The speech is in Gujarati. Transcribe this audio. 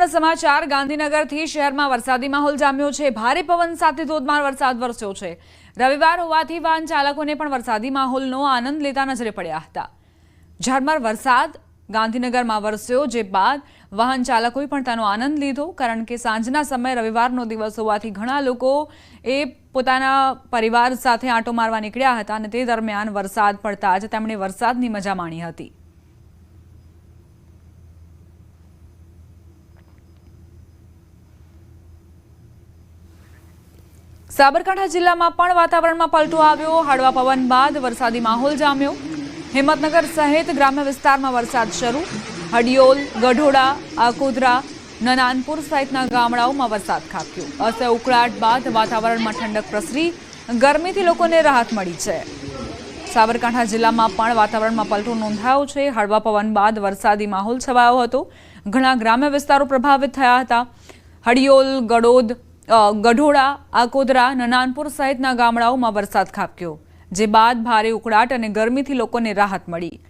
મહત્વના સમાચાર ગાંધીનગરથી શહેરમાં વરસાદી માહોલ જામ્યો છે। ભારે પવન સાથે ધોધમાર વરસાદ વરસ્યો છે। રવિવાર હોવાથી વાહન ચાલકોને પણ વરસાદી માહોલનો આનંદ લેતા નજરે પડ્યા હતા। ઝરમર વરસાદ ગાંધીનગરમાં વરસ્યો, જે બાદ વાહન ચાલકોએ પણ તેનો આનંદ લીધો, કારણ કે સાંજના સમયે રવિવારનો દિવસ હોવાથી ઘણા લોકો પોતાના પરિવાર સાથે આંટો મારવા નીકળ્યા હતા અને તે દરમિયાન વરસાદ પડતા જ તેમણે વરસાદની મજા માણી હતી। સાબરકાંઠા જિલ્લામાં પણ વાતાવરણમાં પલટો આવ્યો। હળવા પવન બાદ વરસાદી માહોલ જામ્યો। હિંમતનગર સહિત ગ્રામ્ય વિસ્તારમાં વરસાદ શરૂ। હડિયોલ, ગઢોડા, આકોદરા, નનાનપુર સહિતના ગામડાઓમાં વરસાદ ખાબક્યો। અસહ્ય ઉકળાટ બાદ વાતાવરણમાં ઠંડક પ્રસરી ગરમીથી લોકોને રાહત મળી છે। સાબરકાંઠા જિલ્લામાં પણ વાતાવરણમાં પલટો નોંધાયો છે। હળવા પવન બાદ વરસાદી માહોલ છવાયો હતો। ઘણા ગ્રામ્ય વિસ્તારો પ્રભાવિત થયા હતા। હડિયોલ, ગઢોડા, આકોદરા, નનાનપુર સહિતના ગામડાઓમાં વરસાદ ખાબક્યો, જે બાદ ભારે ઉકળાટ અને ગરમીથી લોકોને રાહત મળી।